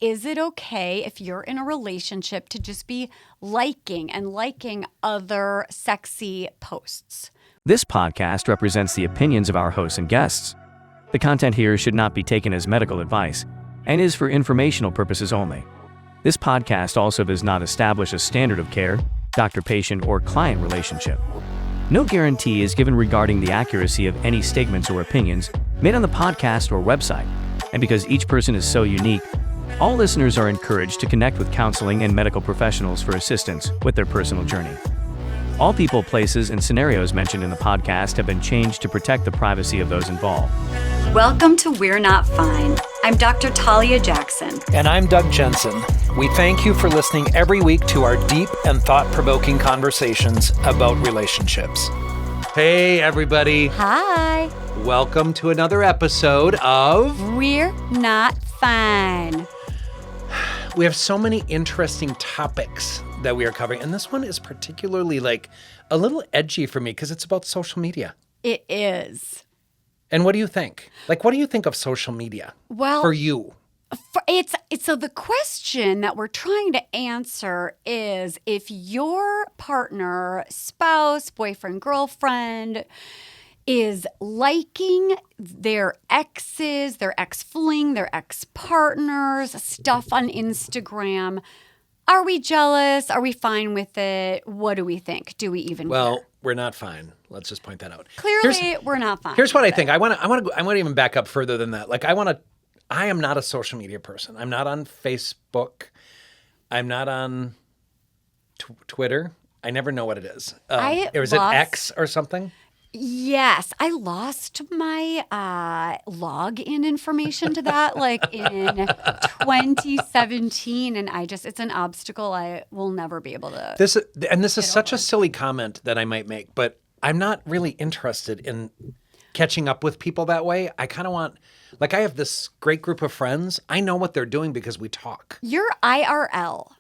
is it okay if you're in a relationship to just be liking other sexy posts? This podcast represents the opinions of our hosts and guests. The content here should not be taken as medical advice and is for informational purposes only. This podcast also does not establish a standard of care, doctor-patient, or client relationship. No guarantee is given regarding the accuracy of any statements or opinions made on the podcast or website. And because each person is so unique, all listeners are encouraged to connect with counseling and medical professionals for assistance with their personal journey. All people, places, and scenarios mentioned in the podcast have been changed to protect the privacy of those involved. Welcome to We're Not Fine. I'm Dr. Talia Jackson. And I'm Doug Jensen. We thank you for listening every week to our deep and thought-provoking conversations about relationships. Hey, everybody. Hi. Welcome to another episode of We're Not Fine. We have so many interesting topics that we are covering, and this one is particularly a little edgy for me because it's about social media. It is. And what do you think? What do you think of social media? Well, for you? So the question that we're trying to answer is if your partner, spouse, boyfriend, girlfriend is liking their exes, their ex-fling, their ex-partners, stuff on Instagram, are we jealous? Are we fine with it? What do we think? Do we even care? We're not fine. Let's just point that out. Clearly, we're not fine. Here's what I think. I want to even back up further than that. I am not a social media person. I'm not on Facebook. I'm not on Twitter. I never know what it is. Is it X or something? Yes, I lost my login information to that in 2017, and it's an obstacle I will never be able to. This is such a silly comment that I might make, but I'm not really interested in catching up with people that way. I kind of want, I have this great group of friends. I know what they're doing because we talk. You're IRL.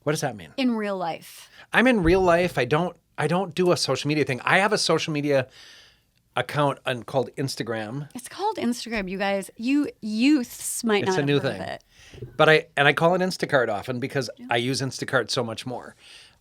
What does that mean? In real life. I'm in real life. I don't do a social media thing. I have a social media account called Instagram. It's called Instagram, you guys. You youths might not have heard of it. It's a new thing. But I call it Instacart often because I use Instacart so much more.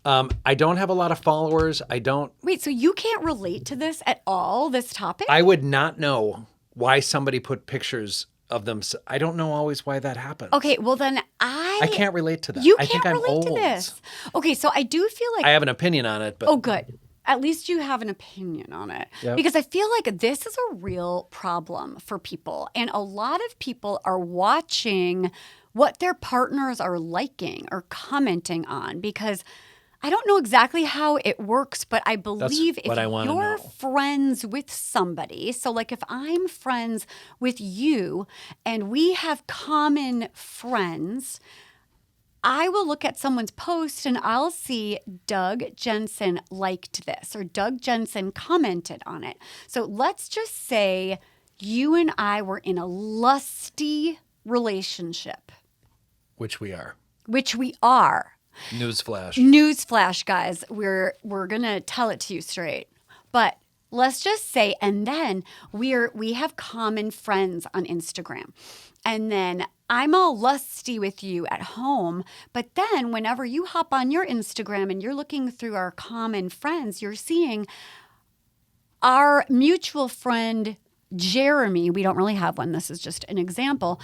I don't have a lot of followers. Wait, so you can't relate to this at all, this topic? I would not know why somebody put pictures of them. I don't know always why that happens. Okay, well then I can't relate to that. You I can't think I'm relate old. to this. Okay, so I do feel like I have an opinion on it, but oh, good. At least you have an opinion on it. Yep. Because I feel like this is a real problem for people. And a lot of people are watching what their partners are liking or commenting on because I don't know exactly how it works, but I believe if you're friends with somebody, so if I'm friends with you and we have common friends, I will look at someone's post and I'll see Doug Jensen liked this or Doug Jensen commented on it. So let's just say you and I were in a lusty relationship. Which we are. Newsflash, guys. We're going to tell it to you straight. But let's just say, and then we have common friends on Instagram. And then I'm all lusty with you at home. But then whenever you hop on your Instagram and you're looking through our common friends, you're seeing our mutual friend Jeremy, we don't really have one. This is just an example.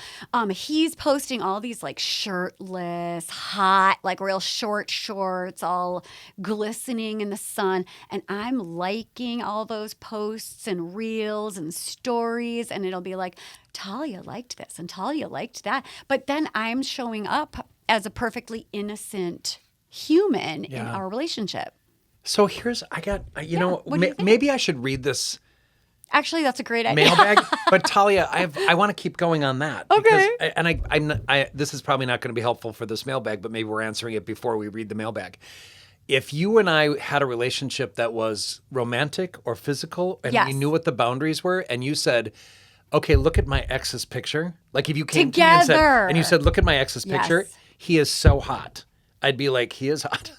He's posting all these shirtless, hot, real short shorts, all glistening in the sun. And I'm liking all those posts and reels and stories. And it'll be Talia liked this and Talia liked that. But then I'm showing up as a perfectly innocent human in our relationship. So maybe I should read this. Actually, that's a great idea. Mailbag, but Talia, I want to keep going on that. Okay. Because, this is probably not going to be helpful for this mailbag, but maybe we're answering it before we read the mailbag. If you and I had a relationship that was romantic or physical, and we knew what the boundaries were, and you said, "Okay, look at my ex's picture," if you came together to me and you said, "Look at my ex's picture," he is so hot. I'd be like, "He is hot,"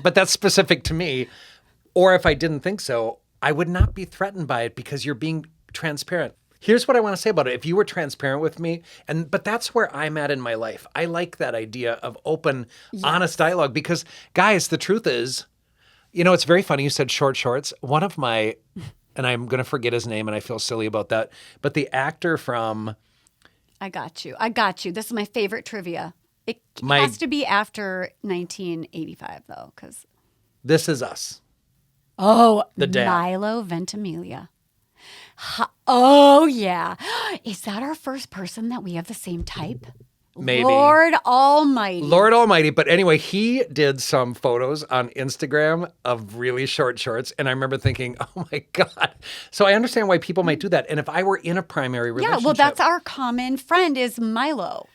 but that's specific to me. Or if I didn't think so, I would not be threatened by it because you're being transparent. Here's what I want to say about it. If you were transparent with me, but that's where I'm at in my life. I like that idea of open, honest dialogue because, guys, the truth is, it's very funny. You said short shorts. One of my, and I'm going to forget his name and I feel silly about that, but the actor from... I got you. This is my favorite trivia. It has to be after 1985, though, because... This Is Us. Oh, the dad. Milo Ventimiglia. Oh, yeah. Is that our first person that we have the same type? Maybe. Lord Almighty. But anyway, he did some photos on Instagram of really short shorts. And I remember thinking, oh my God. So I understand why people might do that. And if I were in a primary relationship. Yeah, well, that's our common friend is Milo.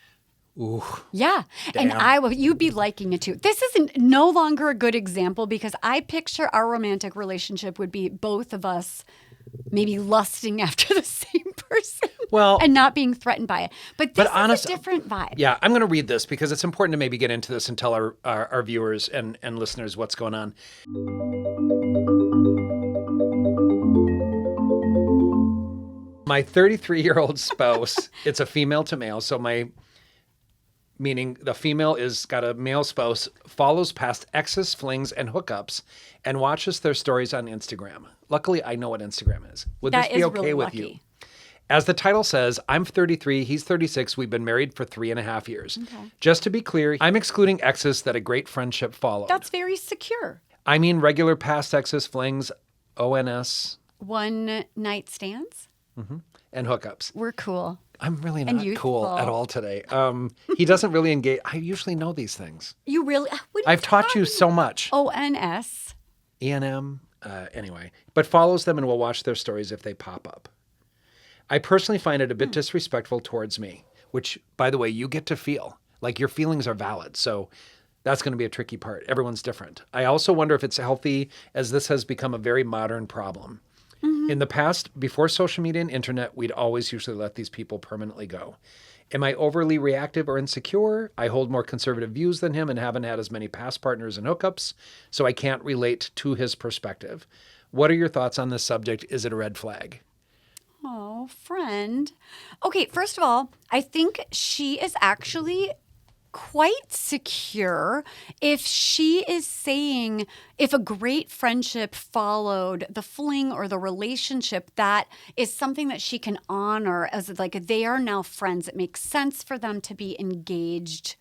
Ooh. Yeah. Damn. And you'd be liking it too. This is no longer a good example because I picture our romantic relationship would be both of us maybe lusting after the same person and not being threatened by it. But this is a different vibe. Yeah, I'm going to read this because it's important to maybe get into this and tell our viewers and listeners what's going on. My 33-year-old spouse, it's a female to male, so meaning the female is got a male spouse, follows past exes, flings, and hookups, and watches their stories on Instagram. Luckily, I know what Instagram is. Would this be okay with you? As the title says, I'm 33, he's 36, we've been married for 3.5 years. Okay. Just to be clear, I'm excluding exes that a great friendship followed. That's very secure. I mean regular past exes, flings, ONS. One night stands? Mm-hmm. And hookups. We're cool. I'm really not cool at all today. He doesn't really engage. I usually know these things. You really? I've taught you so much. ONS. ENM. Anyway, but follows them and will watch their stories if they pop up. I personally find it a bit disrespectful towards me, which, by the way, you get to feel. Like your feelings are valid. So that's going to be a tricky part. Everyone's different. I also wonder if it's healthy as this has become a very modern problem. Mm-hmm. In the past, before social media and internet, we'd always usually let these people permanently go. Am I overly reactive or insecure? I hold more conservative views than him and haven't had as many past partners and hookups, so I can't relate to his perspective. What are your thoughts on this subject? Is it a red flag? Oh, friend. Okay, first of all, I think she is actually quite secure if she is saying if a great friendship followed the fling or the relationship, that is something that she can honor as like they are now friends. It makes sense for them to be engaged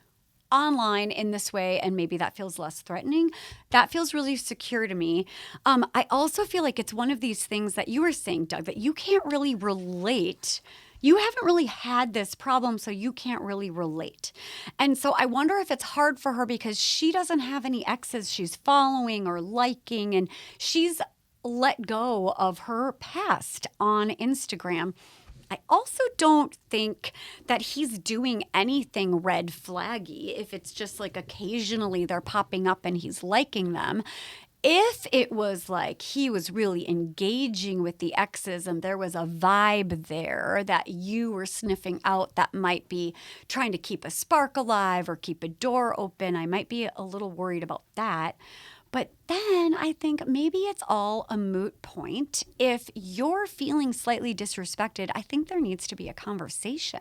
online in this way, and maybe that feels less threatening. That feels really secure to me. I also feel like it's one of these things that you were saying, Doug, that you can't really relate. You haven't really had this problem, so you can't really relate. And so I wonder if it's hard for her because she doesn't have any exes she's following or liking, and she's let go of her past on Instagram. I also don't think that he's doing anything red flaggy if it's just like occasionally they're popping up and he's liking them. If it was like he was really engaging with the exes and there was a vibe there that you were sniffing out that might be trying to keep a spark alive or keep a door open, I might be a little worried about that. But then I think maybe it's all a moot point. If you're feeling slightly disrespected, I think there needs to be a conversation.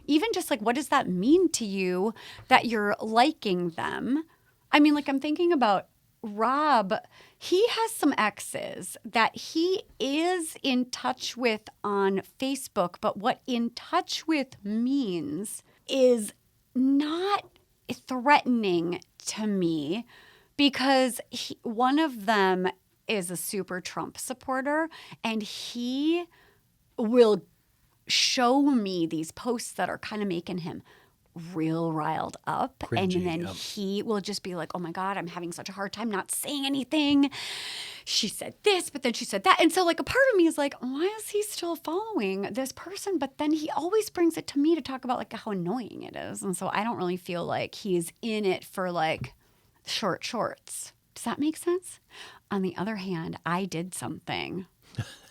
Even just like, what does that mean to you that you're liking them? I mean, like I'm thinking about Rob. He has some exes that he is in touch with on Facebook, but what in touch with means is not threatening to me. Because one of them is a super Trump supporter, and he will show me these posts that are kind of making him real riled up. Cringy, and then he will just be like, oh my God, I'm having such a hard time not saying anything. She said this, but then she said that. And so like a part of me is like, why is he still following this person? But then he always brings it to me to talk about like how annoying it is. And so I don't really feel like he's in it for like short shorts. Does that make sense? On the other hand, I did something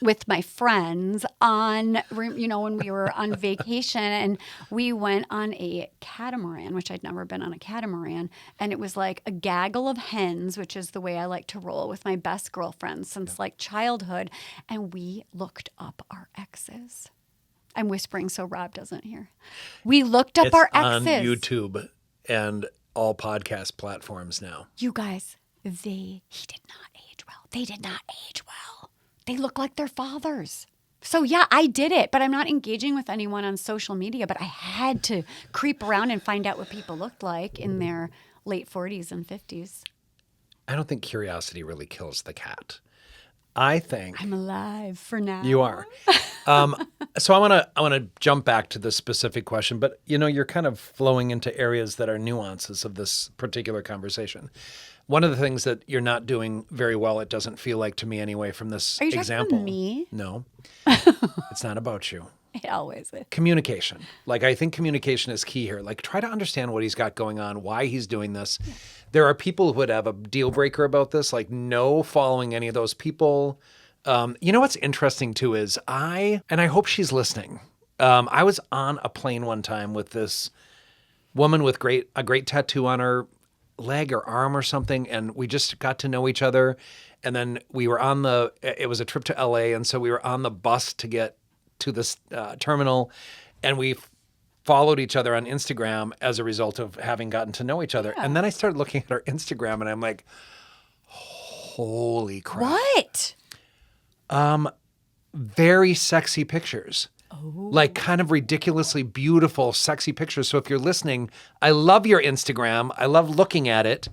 with my friends on, when we were on vacation, and we went on a catamaran, which I'd never been on a catamaran. And it was like a gaggle of hens, which is the way I like to roll with my best girlfriends since like childhood. And we looked up our exes. I'm whispering so Rob doesn't hear. We looked up our exes. It's on YouTube and all podcast platforms now. You guys, he did not age well. They did not age well. They look like their fathers. So yeah, I did it, but I'm not engaging with anyone on social media, but I had to creep around and find out what people looked like in their late 40s and 50s. I don't think curiosity really kills the cat. I think I'm alive for now. You are. So I want to jump back to this specific question, but you're kind of flowing into areas that are nuances of this particular conversation. One of the things that you're not doing very well, it doesn't feel like to me anyway from this Are you example. Talking about me? No. It's not about you. It always is. Communication. Like, I think communication is key here. Like, try to understand what he's got going on, why he's doing this. Yeah. There are people who would have a deal breaker about this, like no following any of those people. What's interesting too is I hope she's listening. I was on a plane one time with this woman with a great tattoo on her leg or arm or something, and we just got to know each other. And then we were it was a trip to LA, and so we were on the bus to get to this terminal, and we followed each other on Instagram as a result of having gotten to know each other. Yeah. And then I started looking at her Instagram, and I'm like, holy crap. What? Very sexy pictures. Oh. Like kind of ridiculously beautiful, sexy pictures. So if you're listening, I love your Instagram. I love looking at it.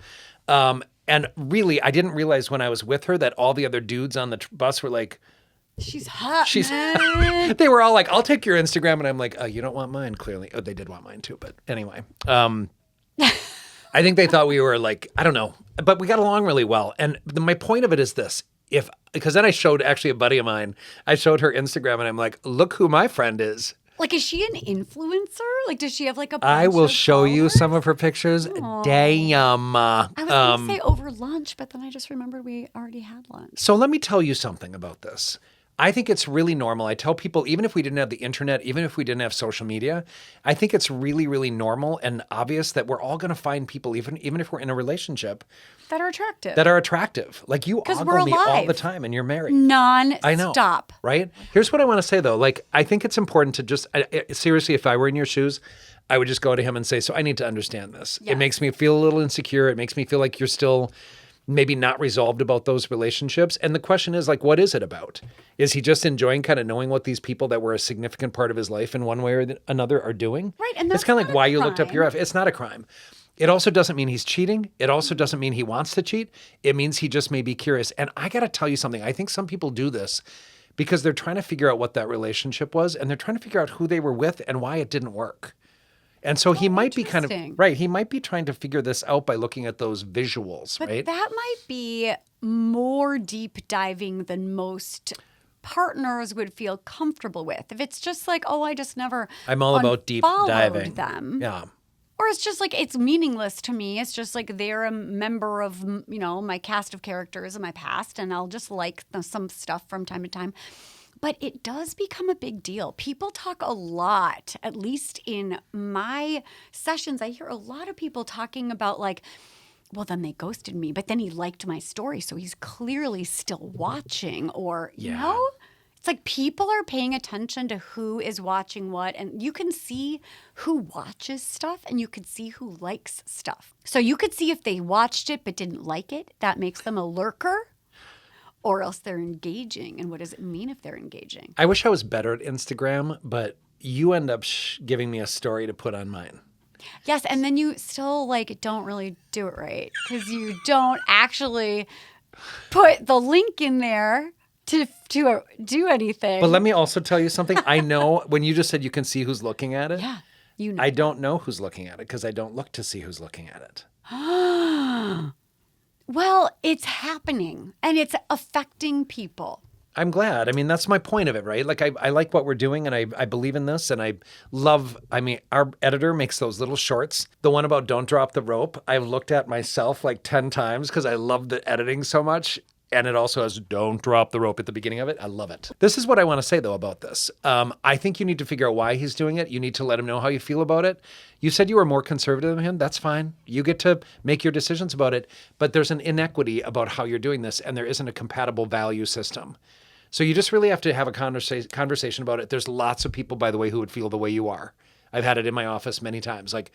And really, I didn't realize when I was with her that all the other dudes on the bus were like, she's hot, man. They were all like, I'll take your Instagram. And I'm like, oh, you don't want mine, clearly. Oh, they did want mine too. But anyway, I think they thought we were like, I don't know. But we got along really well. And my point of it is this. Because then I showed actually a buddy of mine, I showed her Instagram and I'm like, look who my friend is. Like, is she an influencer? Like, does she have like a bunch I will of show followers? You some of her pictures. Aww. Damn. I was going to say over lunch, but then I just remembered we already had lunch. So let me tell you something about this. I think it's really normal. I tell people, even if we didn't have the internet, even if we didn't have social media, I think it's really, really normal and obvious that we're all going to find people, even if we're in a relationship, that are attractive. Like, you ogle me all the time and you're married. Non-stop. I know, right? Here's what I want to say, though. Like, I think it's important to just, seriously, if I were in your shoes, I would just go to him and say, so I need to understand this. Yes. It makes me feel a little insecure. It makes me feel like you're still maybe not resolved about those relationships. And the question is, like, what is it about? Is he just enjoying kind of knowing what these people that were a significant part of his life in one way or another are doing? Right. And that's it's kind of like why you looked up your F. It's not a crime. It also doesn't mean he's cheating. It also doesn't mean he wants to cheat. It means he just may be curious. And I got to tell you something. I think some people do this because they're trying to figure out what that relationship was, and they're trying to figure out who they were with and why it didn't work. And so he might be kind of, right, he might be trying to figure this out by looking at those visuals, but right? That might be more deep diving than most partners would feel comfortable with. If it's just like, oh, I just never I'm all about deep diving. Them. Yeah. Or it's just like, it's meaningless to me. It's just like they're a member of, my cast of characters in my past, and I'll just like some stuff from time to time. But it does become a big deal. People talk a lot, at least in my sessions. I hear a lot of people talking about like, well, then they ghosted me, but then he liked my story, so he's clearly still watching. Or, it's like people are paying attention to who is watching what. And you can see who watches stuff and you can see who likes stuff. So you could see if they watched it but didn't like it. That makes them a lurker. Or else they're engaging. And what does it mean if they're engaging? I wish I was better at Instagram, but you end up giving me a story to put on mine. Yes, and then you still don't really do it right because you don't actually put the link in there to do anything. But let me also tell you something. I know when you just said you can see who's looking at it. Yeah, I don't know who's looking at it because I don't look to see who's looking at it. Well, it's happening and it's affecting people. I'm glad. I mean, that's my point of it, right? Like, I like what we're doing and I believe in this and I love, our editor makes those little shorts. The one about don't drop the rope, I've looked at myself like 10 times because I love the editing so much. And it also has don't drop the rope at the beginning of it. I love it. This is what I want to say, though, about this. I think you need to figure out why he's doing it. You need to let him know how you feel about it. You said you were more conservative than him. That's fine. You get to make your decisions about it. But there's an inequity about how you're doing this, and there isn't a compatible value system. So you just really have to have a conversation about it. There's lots of people, by the way, who would feel the way you are. I've had it in my office many times. Like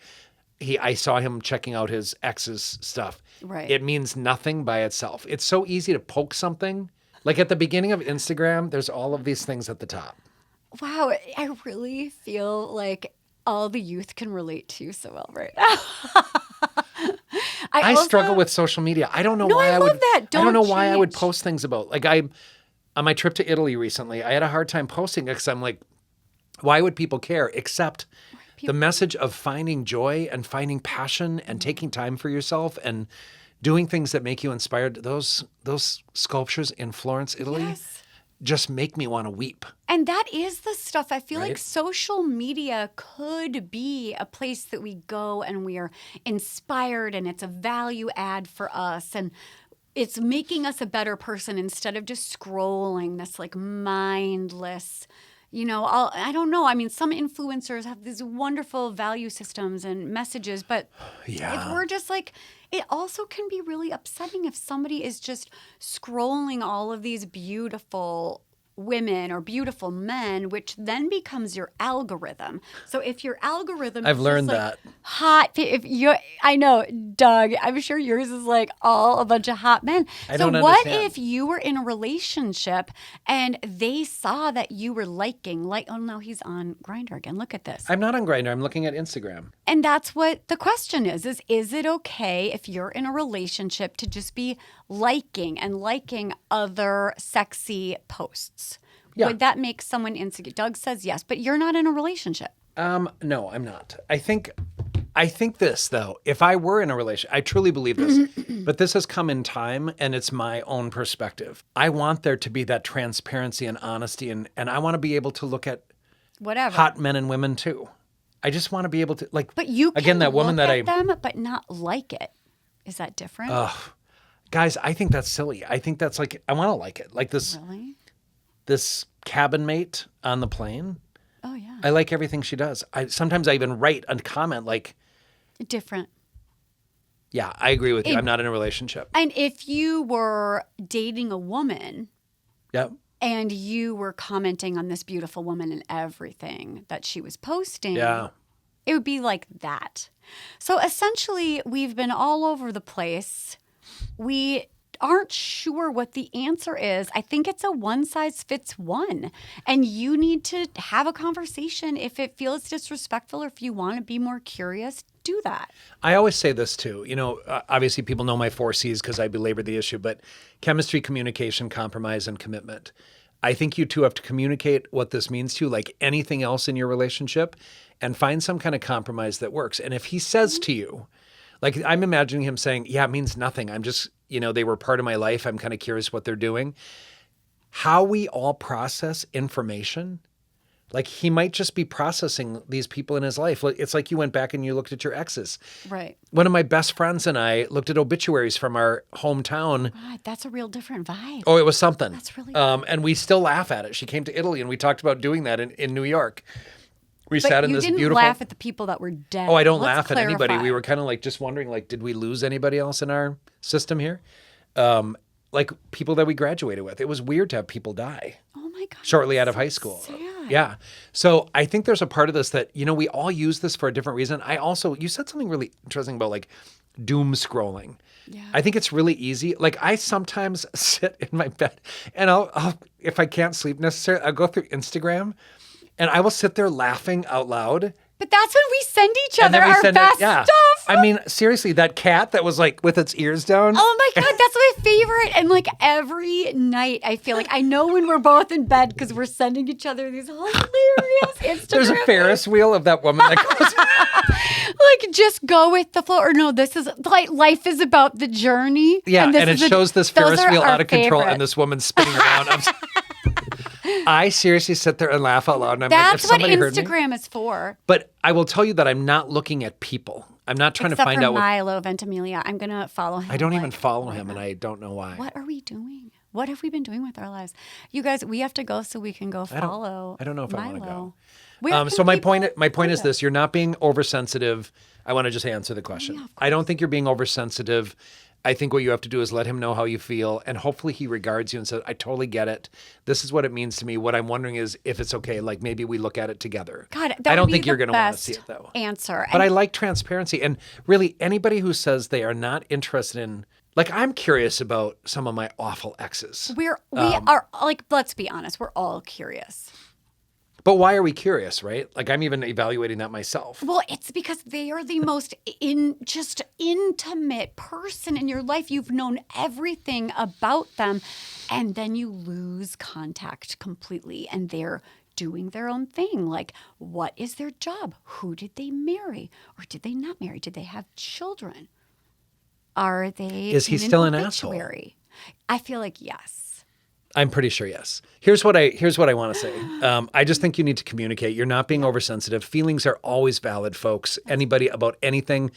I saw him checking out his ex's stuff. Right. It means nothing by itself. It's so easy to poke something. Like at the beginning of Instagram, there's all of these things at the top. Wow, I really feel like all the youth can relate to you so well right now. I struggle with social media. I don't know why I would. That. I don't know why I would change. post things about. Like on my trip to Italy recently, I had a hard time posting because I'm like, why would people care? Except the message of finding joy and finding passion and taking time for yourself and doing things that make you inspired. Those sculptures in Florence, Italy, just make me want to weep. And that is the stuff. I feel Right? like social media could be a place that we go and we are inspired and it's a value add for us. And it's making us a better person instead of just scrolling this like mindless, I don't know. I mean, some influencers have these wonderful value systems and messages, but if we're just like, it also can be really upsetting if somebody is just scrolling all of these beautiful women or beautiful men, which then becomes your algorithm. So if your algorithm I've is learned just, that. hot, I know, Doug, I'm sure yours is like all a bunch of hot men. I so don't what understand. if you were in a relationship and they saw that you were oh no, he's on Grindr again. Look at this. I'm not on Grindr. I'm looking at Instagram. And that's what the question is it okay if you're in a relationship to just be liking other sexy posts? Yeah. Would that make someone insecure? Doug says yes, but you're not in a relationship. No, I'm not. I think this though, if I were in a relationship, I truly believe this, but this has come in time and it's my own perspective. I want there to be that transparency and honesty and I want to be able to look at Whatever. hot men and women too. I just want to be able to But you can again, that woman look that at them, but not like it. Is that different? guys, I think that's silly. I think that's like, I want to like it. Like this cabin mate on the plane. Oh, yeah. I like everything she does. Sometimes I even write a comment like, Different. yeah, I agree with you. I'm not in a relationship. And if you were dating a woman Yep. and you were commenting on this beautiful woman and everything that she was posting, Yeah. it would be like that. So essentially, we've been all over the place. We aren't sure what the answer is. I think it's a one size fits one. And you need to have a conversation. If it feels disrespectful or if you want to be more curious, do that. I always say this too. Obviously people know my 4 C's because I belabor the issue, but chemistry, communication, compromise, and commitment. I think you two have to communicate what this means to you, like anything else in your relationship, and find some kind of compromise that works. And if he says to you, like I'm imagining him saying, yeah, it means nothing. I'm just, they were part of my life. I'm kind of curious what they're doing. How we all process information, like he might just be processing these people in his life. It's like you went back and you looked at your exes. Right. One of my best friends and I looked at obituaries from our hometown. God, that's a real different vibe. Oh, it was something. That's really and we still laugh at it. She came to Italy and we talked about doing that in New York. We But sat in you this didn't beautiful. laugh at the people that were dead. Oh, I don't Let's laugh at anybody. clarify. We were kind of like just wondering, like, did we lose anybody else in our system here? Like people that we graduated with. It was weird to have people die Oh my God. shortly out of high school. sad. Yeah. So I think there's a part of this that, we all use this for a different reason. You said something really interesting about like doom scrolling. Yeah. I think it's really easy. Like I sometimes sit in my bed and I'll if I can't sleep necessarily, I'll go through Instagram and I will sit there laughing out loud. But that's when we send each And other then we our send best yeah. stuff. I mean, seriously, that cat that was like with its ears down. Oh my God, that's my favorite. And like every night, I feel like I know when we're both in bed because we're sending each other these hilarious Instagram. There's a Ferris wheel of that woman that goes. Like just go with the flow. Or no, this is like life is about the journey. Yeah, and it shows this those Ferris are wheel our out of control favorite. and this woman spinning around. I seriously sit there and laugh out loud. And I'm That's like, if what somebody heard me. Instagram is for. But I will tell you that I'm not looking at people. I'm not trying Except to find for out what. Milo Ventimiglia. I'm going to follow him. I don't even like, follow him, and I don't know why. What are we doing? What have we been doing with our lives? You guys, we have to go so we can go follow I don't know if I Milo. wanna go. Where So can my people point is find this: you're not being oversensitive. I want to just answer the question. Yeah, of I don't think you're being oversensitive. I think what you have to do is let him know how you feel, and hopefully he regards you and says, I totally get it. This is what it means to me. What I'm wondering is if it's okay, like maybe we look at it together. God, I don't think you're going to want to see it, though. Answer. But I like transparency. And really, anybody who says they are not interested in, like, I'm curious about some of my awful exes. We are, like, let's be honest, we're all curious. But why are we curious, right? Like, I'm even evaluating that myself. Well, it's because they are the most just intimate person in your life. You've known everything about them, and then you lose contact completely, and they're doing their own thing. Like, what is their job? Who did they marry? Or did they not marry? Did they have children? Are they Is he still an asshole? I feel like yes. I'm pretty sure yes. Here's what I want to say. I just think you need to communicate. You're not being oversensitive. Feelings are always valid, folks. Anybody about anything,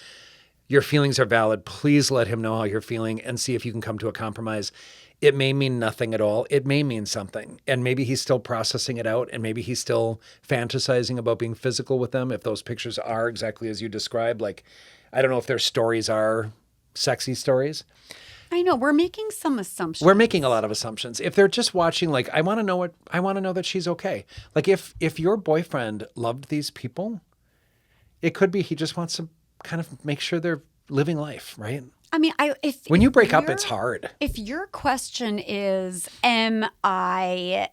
your feelings are valid. Please let him know how you're feeling and see if you can come to a compromise. It may mean nothing at all. It may mean something. And maybe he's still processing it out, and maybe he's still fantasizing about being physical with them if those pictures are exactly as you described. Like, I don't know if their stories are sexy stories. I know. We're making some assumptions. We're making a lot of assumptions. If they're just watching, like, I want to know that she's okay. Like, if your boyfriend loved these people, it could be he just wants to kind of make sure they're living life, right? I mean, when you break up, it's hard. If your question is, am I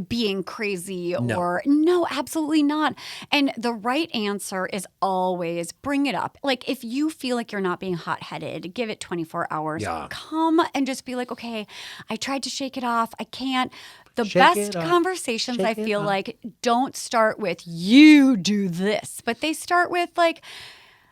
being crazy or no, absolutely not. And the right answer is always bring it up. Like, if you feel like you're not being hot-headed, give it 24 hours. Yeah. Come and just be like, okay, I tried to shake it off. I can't. The best conversations, I feel like, don't start with you do this, but they start with like,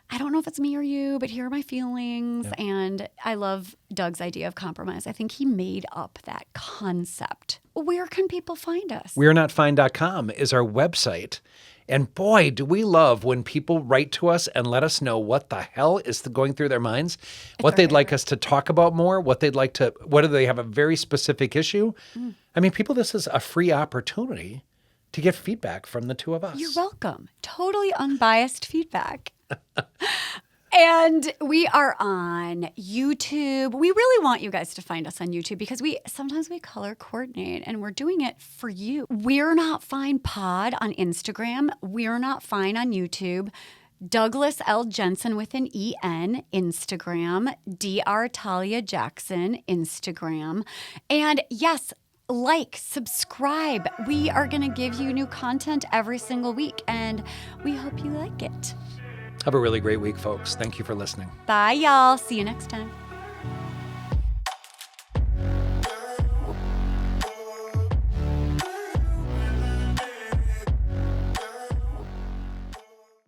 I don't know if it's me or you, but here are my feelings. Yeah. And I love Doug's idea of compromise. I think he made up that concept. Where can people find us? We'renotfine.com is our website. And boy, do we love when people write to us and let us know what the hell is going through their minds, what they'd like us to talk about more, whether they have a very specific issue. I mean, people, this is a free opportunity to get feedback from the two of us. You're welcome. Totally unbiased feedback. And we are on YouTube. We really want you guys to find us on YouTube because sometimes we color coordinate and we're doing it for you. We're Not Fine Pod on Instagram. We're Not Fine on YouTube. Douglas L. Jensen with an E-N, Instagram. Dr. Talia Jackson, Instagram. And yes, subscribe. We are going to give you new content every single week, and we hope you like it. Have a really great week, folks. Thank you for listening. Bye, y'all. See you next time.